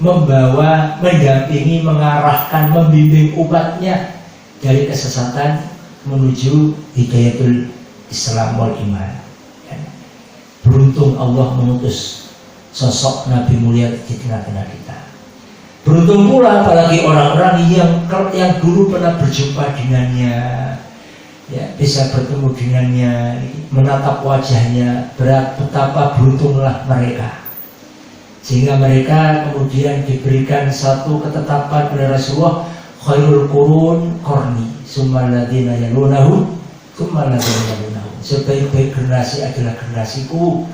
membawa, mendampingi, mengarahkan, membimbing umatnya dari kesesatan menuju hidayatul Islam wal iman. Beruntung Allah mengutus sosok Nabi mulia di tengah-tengah kita. Beruntung pula apalagi orang-orang yang dulu pernah berjumpa dengannya, ya, bisa bertemu dengannya, menatap wajahnya, betapa beruntunglah mereka. Sehingga mereka kemudian diberikan satu ketetapan oleh Rasulullah, khairul qurun qarni, tsumma alladziina yalunahum, tsumma alladziina yalunahum. Sebaik-baik generasi adalah generasiku,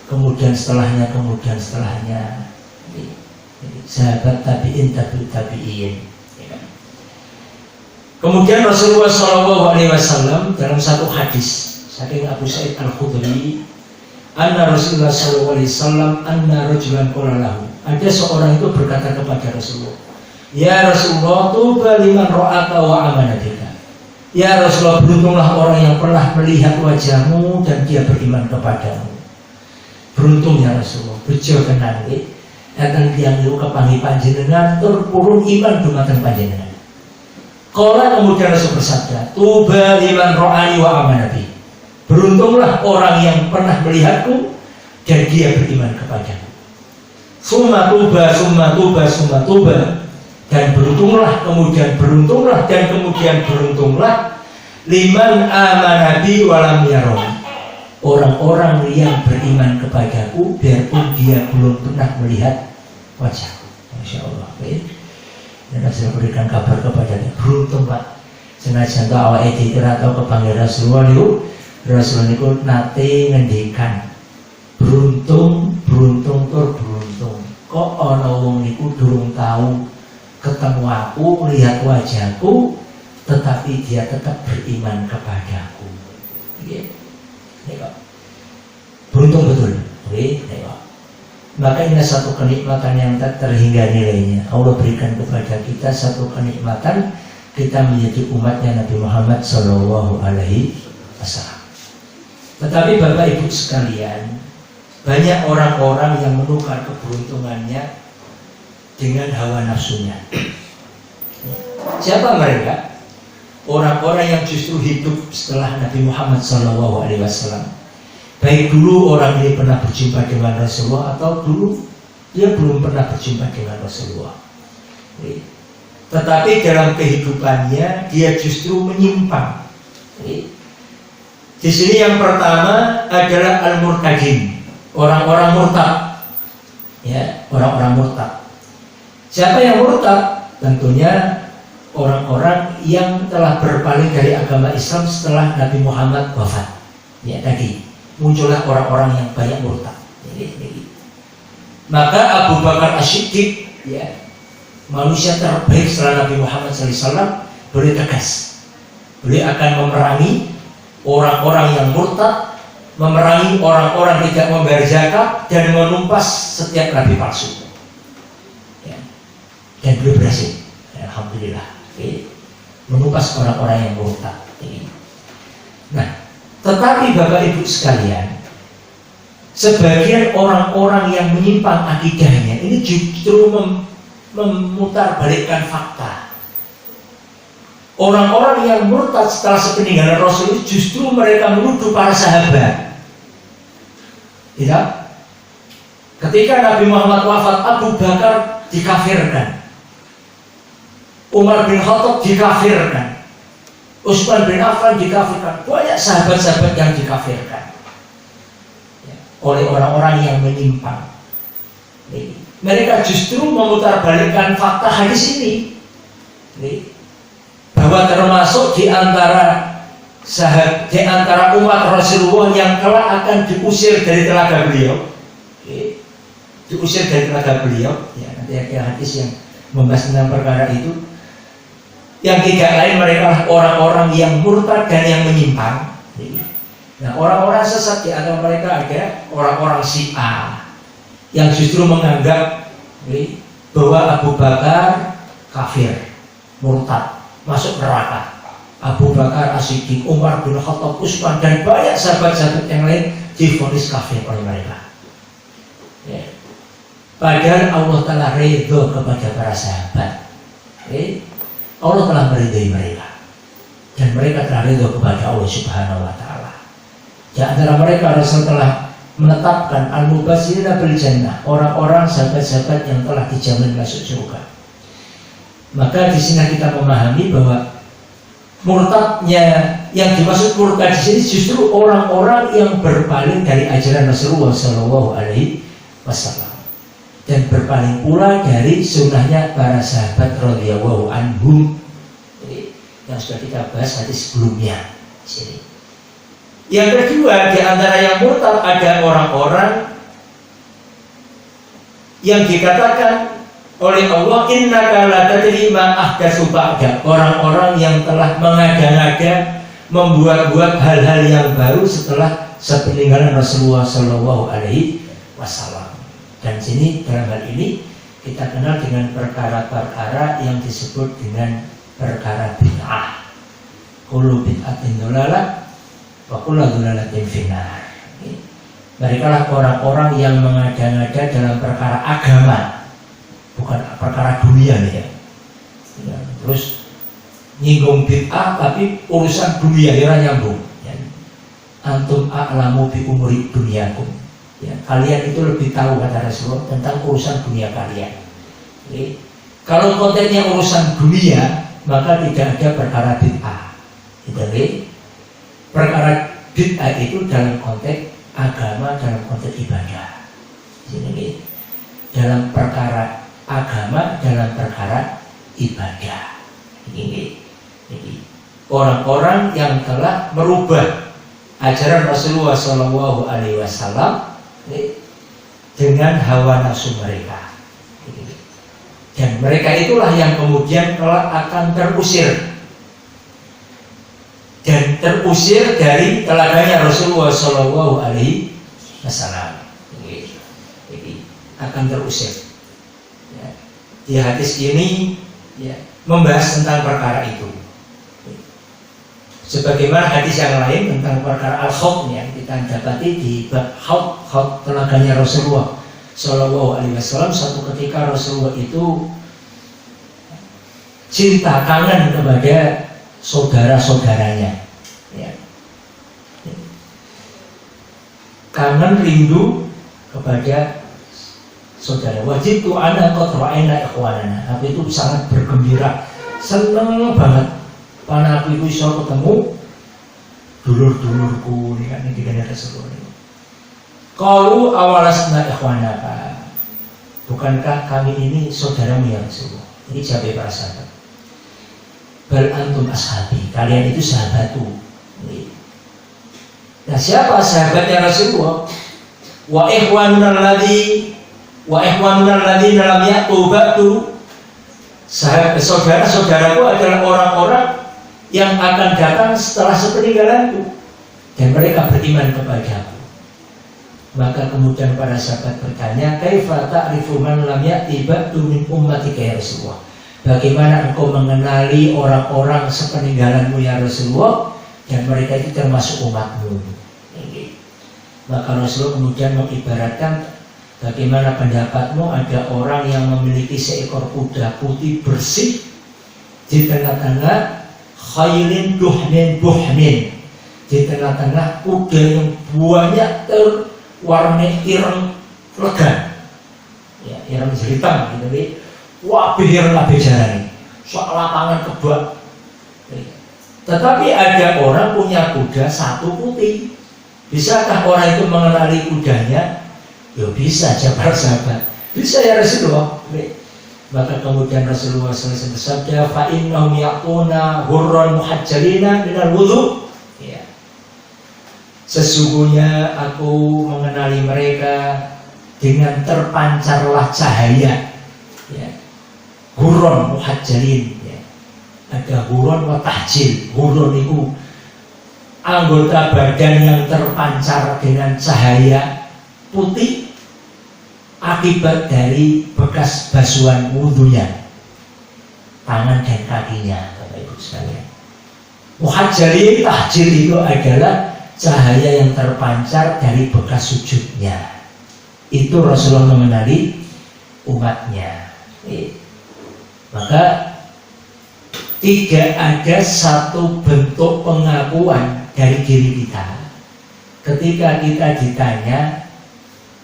kemudian setelahnya, sahabat tabi'in, tabi'in. Kemudian Rasulullah SAW dalam satu hadis saking Abu Sa'id Al-Khudri anna Rasulullah sallallahu alaihi wasallam anna rajulan qala lahu. Ada seorang itu berkata kepada Rasulullah, ya Rasulullah, tuba liman ra'aka wa amana bika. Ya Rasulullah, beruntunglah orang yang pernah melihat wajahmu dan dia beriman kepadamu. Beruntung ya Rasulullah, bejo tenan iki. Akan tiang itu kepangi panjenengan terpurun iman dumateng panjenengan. Kala kemudian Rasul bersabda, tuba liman ra'ani wa amana bi. Beruntunglah orang yang pernah melihatku dan dia beriman kepadamu. Summa tuba, summa tuba, summa tuba. Dan beruntunglah, kemudian beruntunglah, dan kemudian beruntunglah liman amana bi wa lam yarani. Orang-orang yang beriman kepadaku biarpun dia belum pernah melihat wajahku. Masya Allah. Dan saya berikan kabar kepada dia, beruntung Pak. Senajan tak awak dikira atau kepanggil Rasulullah itu, Rasulullah itu nate ngendikan beruntung, beruntung tur beruntung. Kok ana wong niku durung tahu ketemu aku, melihat wajahku, tetapi dia tetap beriman kepadaku. Beruntung betul. Maka ini satu kenikmatan yang tak terhingga nilainya. Allah berikan kepada kita satu kenikmatan, kita menjadi umatnya Nabi Muhammad Sallallahu Alaihi Wasallam. Tetapi Bapak Ibu sekalian, banyak orang-orang yang menukar keberuntungannya dengan hawa nafsunya. Siapa mereka? Orang-orang yang justru hidup setelah Nabi Muhammad SAW. Baik dulu orang ini pernah berjumpa dengan Rasulullah atau dulu dia belum pernah berjumpa dengan Rasulullah. Tetapi dalam kehidupannya dia justru menyimpang. Di sini yang pertama adalah al-murtadin, orang-orang murtad. Ya, orang-orang murtad. Siapa yang murtad? Tentunya orang-orang yang telah berpaling dari agama Islam setelah Nabi Muhammad wafat. Ya, tadi muncullah orang-orang yang banyak murtad. Maka Abu Bakar As-Siddiq, ya, manusia terbaik setelah Nabi Muhammad SAW, beliau tegas. Beliau akan memerangi orang-orang yang murtad, memerangi orang-orang tidak membayar zakat, dan menumpas setiap nabi palsu. Ya. Dan beliau berhasil. Alhamdulillah. Menumpas orang-orang yang murtad. Nah, tetapi Bapak Ibu sekalian, sebagian orang-orang yang menyimpang akidahnya ini justru memutarbalikkan fakta. Orang-orang yang murtad setelah sepeninggalan Rasul itu justru mereka menuduh para sahabat. Tidak? Ketika Nabi Muhammad wafat, Abu Bakar dikafirkan, Umar bin Khattab dikafirkan, Utsman bin Affan dikafirkan, banyak sahabat-sahabat yang dikafirkan oleh orang-orang yang menyimpang. Mereka justru memutarbalikkan fakta hadis ini, bahwa termasuk di antara umat Rasulullah yang kelak akan diusir dari telaga beliau, diusir dari telaga beliau. Ya, nanti ada hadis yang membahas tentang perkara itu. Yang tidak lain mereka orang-orang yang murtad dan yang menyimpang. Nah, orang-orang sesat di antara mereka ada orang-orang Syiah yang justru menganggap bahwa Abu Bakar kafir, murtad, masuk neraka. Abu Bakar As-Siddiq, Umar bin Khattab, Utsman dan banyak sahabat-sahabat yang lain divonis kafir oleh mereka. Ya. Padahal Allah telah ridho kepada para sahabat. Allah telah meridai mereka dan mereka telah ridho kepada Allah Subhanahu wa Ta'ala. Di antara mereka Rasul telah menetapkan al-mubashirina bil jannah, orang-orang sahabat-sahabat yang telah dijamin masuk surga. Maka di sini kita memahami bahwa murtadnya yang dimaksud murtad di sini justru orang-orang yang berpaling dari ajaran Rasulullah Shallallahu Alaihi Wasallam dan berpaling pula dari sunnahnya para sahabat radhiyallahu anhum. Yang sudah kita bahas hadis sebelumnya. Sini. Yang kedua, di antara yang murtad ada orang-orang yang dikatakan oleh Allah, innaka la tadri ma ahdatsu ba'dak, orang-orang yang telah mengada-ngada, membuat-buat hal-hal yang baru setelah sepeninggalan Rasulullah Shallallahu Alaihi Wasallam. Dan sini dalam hal ini kita kenal dengan perkara-perkara yang disebut dengan perkara bid'ah. Kullu bid'atin dhalalah wa kullu dhalalatin finnar. Mereka lah orang-orang yang mengada-ngada dalam perkara agama, bukan perkara dunia ya. Terus nyinggung bid'ah tapi urusan dunia ya nyambung. Ya. Antum a'lamu bi umuri dunyakum. Ya, kalian itu lebih tahu kata Rasulullah tentang urusan dunia kalian. Jadi, kalau kontennya urusan dunia, maka tidak ada perkara bid'ah. Jadi, perkara bid'ah itu dalam konteks agama, dalam konteks ibadah. Jadi, dalam perkara agama, dalam perkara ibadah. Ini. Jadi, orang-orang yang telah merubah ajaran Rasulullah Shallallahu Alaihi Wasallam dengan hawa nafsu mereka, dan mereka itulah yang kemudian kelak akan terusir dari teladannya Rasulullah Shallallahu Alaihi Wasallam. Jadi akan terusir. Ya. Di hadis ini ya, membahas tentang perkara itu. Sebagaimana hadis yang lain tentang perkara al-khawf yang kita dapati di bab khawf telaganya Rasulullah Shallallahu Alaihi Wasallam. Suatu ketika Rasulullah itu cinta kangen kepada saudara-saudaranya, ya. Kangen rindu kepada saudara. Wajib tu ana qad ra'ayna ikhwanana. Aku itu sangat bergembira, seneng banget. Karena aku itu bisa ketemu dulur-dulurku ini kan di negara Rasulullah ini. Qalu awalasna ikhwanaka. Bukankah kami ini saudaramu ya Rasulullah? Ini jawab para sahabat. Bal antum ashabi. Kalian itu sahabatku. Nah, siapa sahabatnya Rasulullah? Wa ikhwanuna alladzi lam ya'tu ba'du. Saudara-saudaraku adalah orang-orang yang akan datang setelah sepeninggalanku, dan mereka beriman kepadaku. Maka kemudian para sahabat bertanya, kaifa ta'rifu man lam ya'ti ba'du min ummatika ya Rasulullah? Bagaimana engkau mengenali orang-orang sepeninggalanmu ya Rasulullah, dan mereka itu termasuk umatmu? Maka Rasulullah kemudian mengibaratkan, bagaimana pendapatmu ada orang yang memiliki seekor kuda putih bersih di tengah-tengah khailin duhmin buhmin, di tengah-tengah kuda yang buahnya terwarnai ireng legan, ya, ireng hitam gitu. Wah, ireng kabeh jarane, sok lapangan kebak. Tetapi ada orang punya kuda satu putih. Bisakah orang itu mengenali kudanya? Ya bisa, jawab sahabat. Bisa ya Rasulullah. Maka kemudian Rasulullah SAW bersabda, fa innahum yaquna hurran muhajjalina minal wudu. Ya. Sesungguhnya aku mengenali mereka dengan terpancarlah cahaya. Ya. Hurran muhajjalin. Ya. Ada hurran wa tahjil. Hurran itu anggota badan yang terpancar dengan cahaya putih akibat dari bekas basuhan wudhunya, tangan dan kakinya, Bapak Ibu sekalian. Muhajjalin tahjil itu adalah cahaya yang terpancar dari bekas sujudnya. Itu Rasulullah mengenali umatnya. Maka tidak ada satu bentuk pengakuan dari diri kita ketika kita ditanya,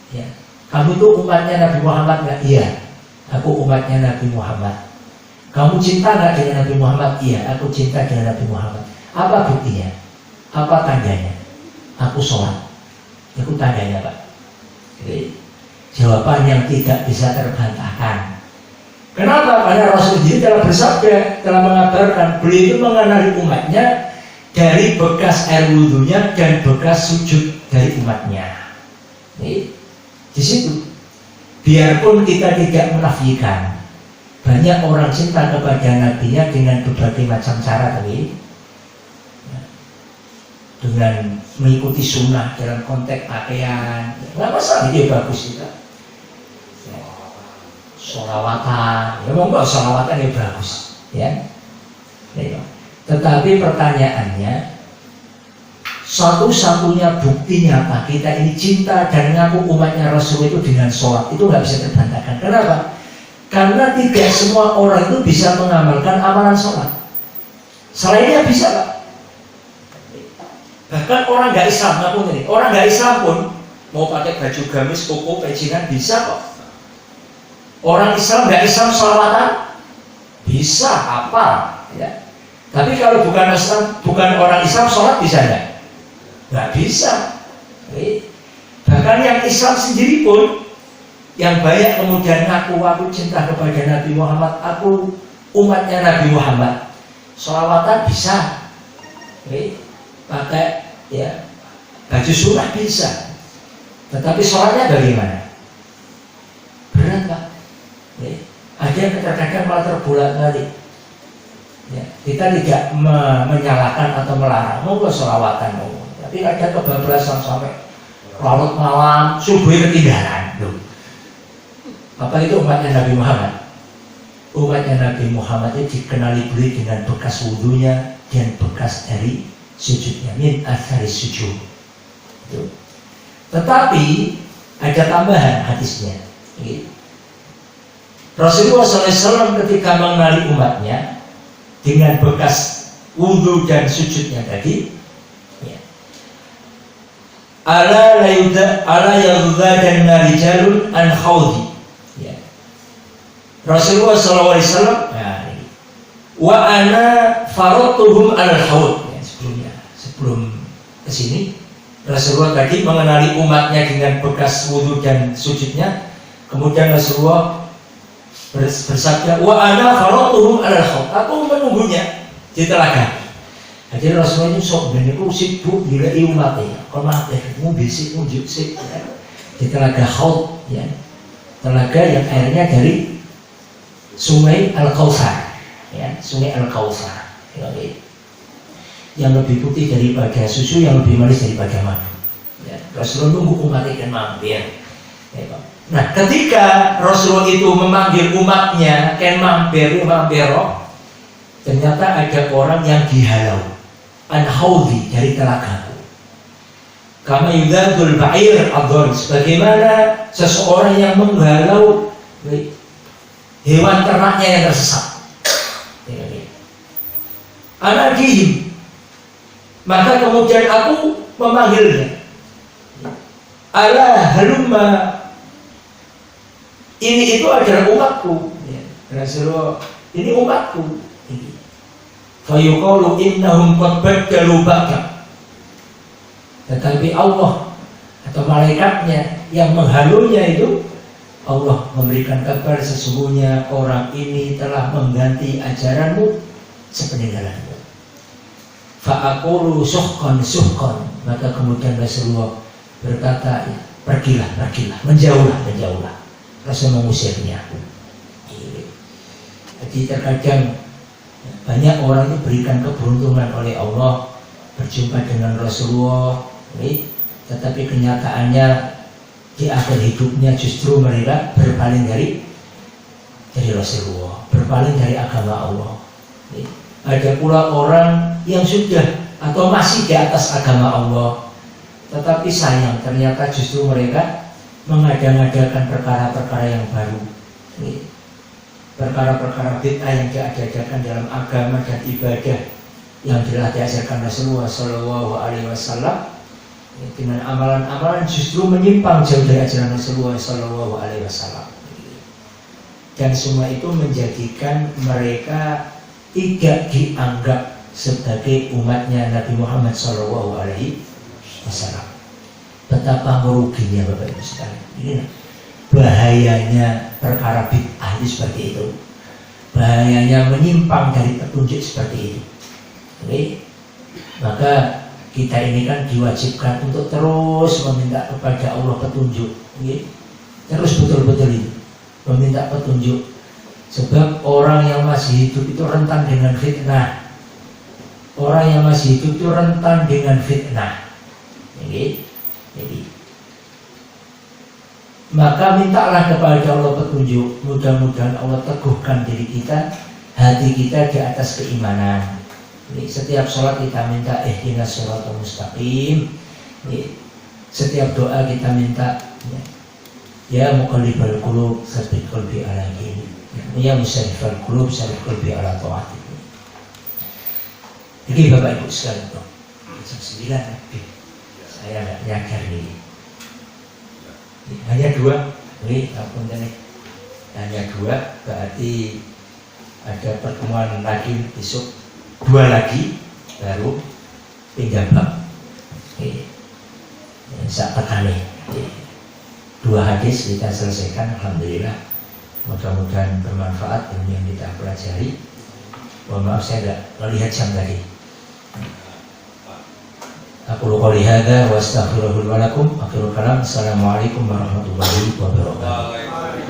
ya, kamu itu umatnya Nabi Muhammad nggak? Iya, aku umatnya Nabi Muhammad. Kamu cinta nggak dengan Nabi Muhammad? Iya, aku cinta dengan Nabi Muhammad. Apa buktinya? Apa tandanya? Aku sholat. Itu tandanya, Pak. Jadi, jawaban yang tidak bisa terbantahkan. Kenapa? Karena Rasul sendiri telah bersabda, telah mengabarkan, beliau itu mengenali umatnya dari bekas air wudhunya dan bekas sujud dari umatnya. Di situ, biarpun kita tidak menafikan, banyak orang cinta kepada nabinya dengan berbagai macam cara tadi. dengan mengikuti sunnah dalam konteks pakaian, nggak masalah, dia bagus juga. Ya. Sholawatan, ya monggo sholawatan ya bagus, ya. Ya. Tetapi pertanyaannya, satu-satunya bukti nyata kita ini cinta dan ngaku umatnya Rasul itu dengan sholat itu nggak bisa terbantahkan. Kenapa? Karena tidak semua orang itu bisa mengamalkan amalan sholat. Selainnya bisa, Pak. Bahkan orang nggak Islam, orang nggak Islam pun mau pakai baju gamis, koko, pecinan bisa kok. Orang Islam nggak Islam sholawatan bisa, apa? Ya. Tapi kalau bukan Islam, bukan orang Islam sholat bisa nggak bisa. Bahkan yang Islam sendiri pun yang banyak kemudian aku cinta kepada Nabi Muhammad, aku umatnya Nabi Muhammad, sholawatan bisa. Pakai ya baju sunnah bisa, tetapi sholatnya bagaimana? Berat, Pak. Ada yang kadang-kadang malah terbolak-balik. Ya, kita tidak menyalahkan atau melarang, monggo sholawatan, tapi ada kebablasan sampai larut malam, subuh ketinggalan. Apa itu umatnya Nabi Muhammad? Umatnya Nabi Muhammad itu dikenali beliau dengan bekas wudhunya dan bekas dari sujudnya, min athari sujud. Tetapi ada tambahan hadisnya. Rasulullah SAW ketika mengenali umatnya dengan bekas wudhu dan sujudnya tadi, ya. Ala yadha dan narijalun an khawdi. Ya. Rasulullah SAW, wa ana faradtuhum al khawd. Sebelum kesini Rasulullah tadi mengenali umatnya dengan bekas wudhu dan sujudnya, kemudian Rasulullah bersabda, wa ana faradtuhum alal khawd, aku menunggunya di telaga. Jadi Rasulullah itu sok ben niku sibuk dileki umatnya, kon mate bisik nunjuk sik di telaga khawd, ya. Telaga yang airnya dari Sungai Al-Kautsar, ya, Sungai Al-Kautsar. Ya, yang lebih putih daripada susu, yang lebih manis daripada madu. Ya, Rasulullah nunggu umatnya kan mampir. Ya, nah, ketika Rasulullah itu memanggil umatnya kan mampir, ternyata ada orang yang dihalau an haudi dari telagaku. Kama yudadul ba'ir adon, sebagaimana seseorang yang menghalau hewan ternaknya yang tersesat. Anadihim, maka kemudian aku memanggilnya, ala halumma, ini itu adalah umatku, ya. Rasulullah, ini umatku. Fayuqalu innahum qad baddalu ba'dak. Tetapi Allah atau malaikatnya yang menghalunya itu, Allah memberikan kabar sesungguhnya orang ini telah mengganti ajaranmu sepeninggalanmu. Fa'aqulu suhqan, maka kemudian Rasulullah berkata, ya, pergilah, menjauhlah. Rasul mengusirnya. Jadi terkadang banyak orang itu berikan keberuntungan oleh Allah berjumpa dengan Rasulullah, tetapi kenyataannya di akhir hidupnya justru mereka berpaling dari Rasulullah, berpaling dari agama Allah. Ada pula orang yang sudah atau masih di atas agama Allah, tetapi sayang ternyata justru mereka mengada-ngadakan perkara-perkara yang baru, perkara-perkara bid'ah yang diadakan dalam agama dan ibadah yang telah diajarkan Rasulullah SAW, dengan amalan-amalan justru menyimpang jauh dari ajaran Rasulullah SAW, dan semua itu menjadikan mereka tidak dianggap sebagai umatnya Nabi Muhammad SAW. Betapa meruginya Bapak Ibu sekalian. Ini bahayanya perkara bid'ah itu seperti itu. Bahayanya menyimpang dari petunjuk seperti itu. Maka kita ini kan diwajibkan untuk terus meminta kepada Allah petunjuk. Terus betul-betul itu meminta petunjuk. Sebab orang yang masih hidup itu rentan dengan fitnah. orang yang masih hidup itu rentan dengan fitnah. Jadi maka mintalah kepada Allah petunjuk. Mudah-mudahan Allah teguhkan diri kita, hati kita di atas keimanan. Ini setiap sholat kita minta ihdinas shiratal mustaqim. Setiap doa kita minta ya muqallibal qulub tsabbit qalbi ala dinik. Ya musarrifal qulub sarrif qalbi ala taatik. Jadi Bapak Ibu sekalian, jam 9 saya nggak nyadar nih. Hanya 2, ini ampun nih. Hanya 2, berarti ada pertemuan lagi besok, 2 lagi baru tinggal bab. Sak tekane. 2 hadis kita selesaikan, alhamdulillah. Mudah-mudahan bermanfaat ilmu yang kita pelajari. Mohon maaf saya tidak melihat jam tadi. Aku qouli hadza wa astaghfirullaha wa lakum. Akhirul kalam. Assalamualaikum warahmatullahi wabarakatuh.